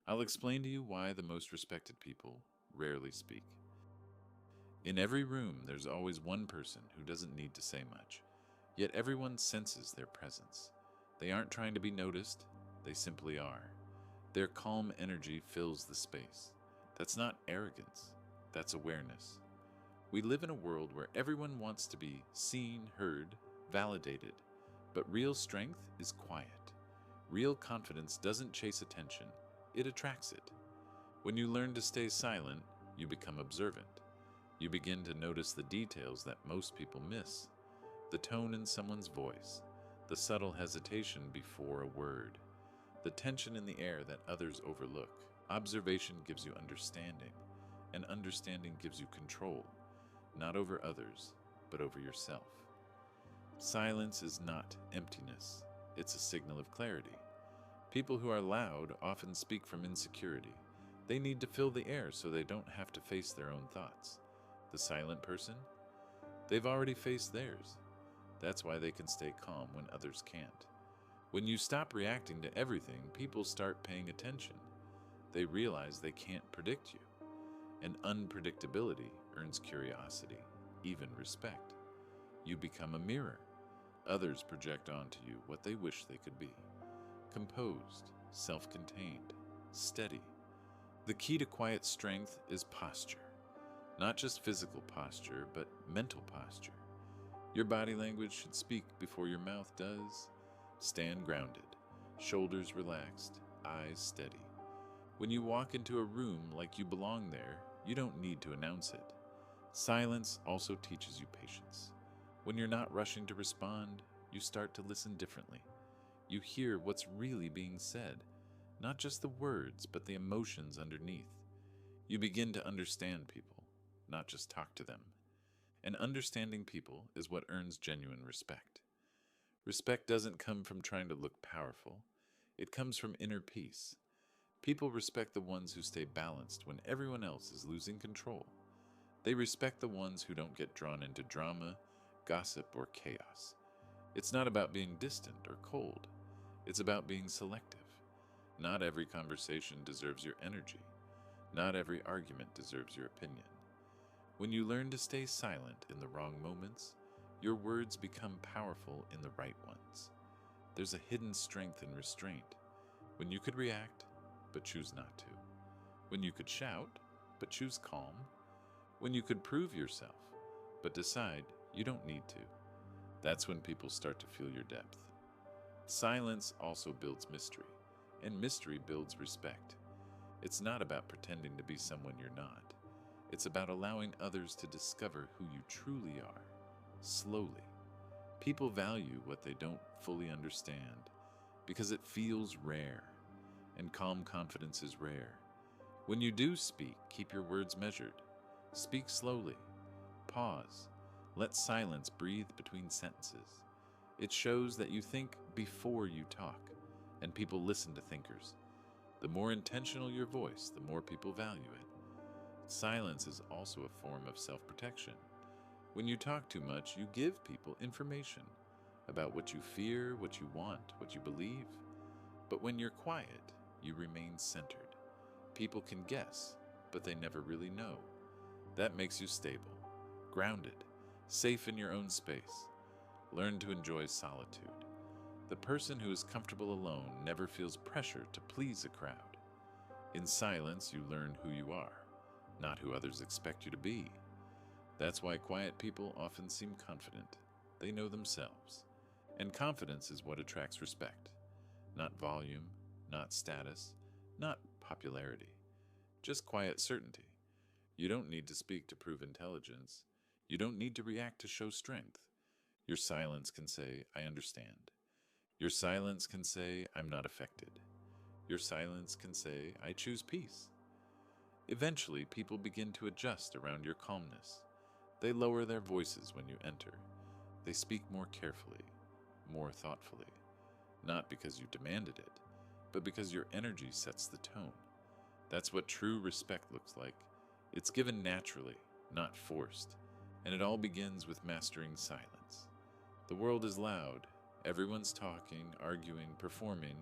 I'll explain to you why the most respected people rarely speak. In every room, there's always one person who doesn't need to say much, yet everyone senses their presence. They aren't trying to be noticed, they simply are. Their calm energy fills the space. That's not arrogance, that's awareness. We live in a world where everyone wants to be seen, heard, validated, but real strength is quiet. Real confidence doesn't chase attention, it attracts it. When you learn to stay silent, you become observant. You begin to notice the details that most people miss. The tone in someone's voice, the subtle hesitation before a word, the tension in the air that others overlook. Observation gives you understanding, and understanding gives you control, not over others, but over yourself. Silence is not emptiness, it's a signal of clarity. People who are loud often speak from insecurity. They need to fill the air so they don't have to face their own thoughts. The silent person? They've already faced theirs. That's why they can stay calm when others can't. When you stop reacting to everything, people start paying attention. They realize they can't predict you. And unpredictability earns curiosity, even respect. You become a mirror. Others project onto you what they wish they could be. Composed, self-contained, steady. The key to quiet strength is posture. Not just physical posture, but mental posture. Your body language should speak before your mouth does. Stand grounded, shoulders relaxed, eyes steady. When you walk into a room like you belong there, you don't need to announce it. Silence also teaches you patience. When you're not rushing to respond, you start to listen differently. You hear what's really being said, not just the words, but the emotions underneath. You begin to understand people, not just talk to them. And understanding people is what earns genuine respect. Respect doesn't come from trying to look powerful. It comes from inner peace. People respect the ones who stay balanced when everyone else is losing control. They respect the ones who don't get drawn into drama, gossip, or chaos. It's not about being distant or cold. It's about being selective. Not every conversation deserves your energy. Not every argument deserves your opinion. When you learn to stay silent in the wrong moments, your words become powerful in the right ones. There's a hidden strength in restraint. When you could react, but choose not to. When you could shout, but choose calm. When you could prove yourself, but decide you don't need to. That's when people start to feel your depth. Silence also builds mystery, and mystery builds respect. It's not about pretending to be someone you're not. It's about allowing others to discover who you truly are, slowly. People value what they don't fully understand because it feels rare, and calm confidence is rare. When you do speak, keep your words measured. Speak slowly. Pause. Let silence breathe between sentences. It shows that you think before you talk, and people listen to thinkers. The more intentional your voice, the more people value it. Silence is also a form of self-protection. When you talk too much, you give people information about what you fear, what you want, what you believe. But when you're quiet, you remain centered. People can guess, but they never really know. That makes you stable, grounded, safe in your own space. Learn to enjoy solitude. The person who is comfortable alone never feels pressure to please a crowd. In silence, you learn who you are, not who others expect you to be. That's why quiet people often seem confident. They know themselves. And confidence is what attracts respect. Not volume, not status, not popularity. Just quiet certainty. You don't need to speak to prove intelligence. You don't need to react to show strength. Your silence can say, I understand. Your silence can say, I'm not affected. Your silence can say, I choose peace. Eventually, people begin to adjust around your calmness. They lower their voices when you enter. They speak more carefully, more thoughtfully. Not because you demanded it, but because your energy sets the tone. That's what true respect looks like. It's given naturally, not forced. And it all begins with mastering silence. The world is loud. Everyone's talking, arguing, performing,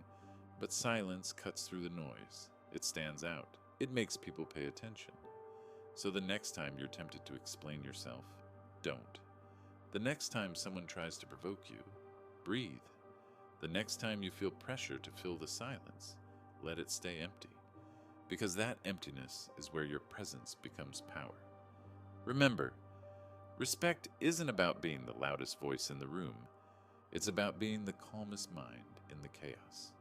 but silence cuts through the noise. It stands out. It makes people pay attention. So the next time you're tempted to explain yourself, don't. The next time someone tries to provoke you, breathe. The next time you feel pressure to fill the silence, let it stay empty. Because that emptiness is where your presence becomes power. Remember, respect isn't about being the loudest voice in the room. It's about being the calmest mind in the chaos.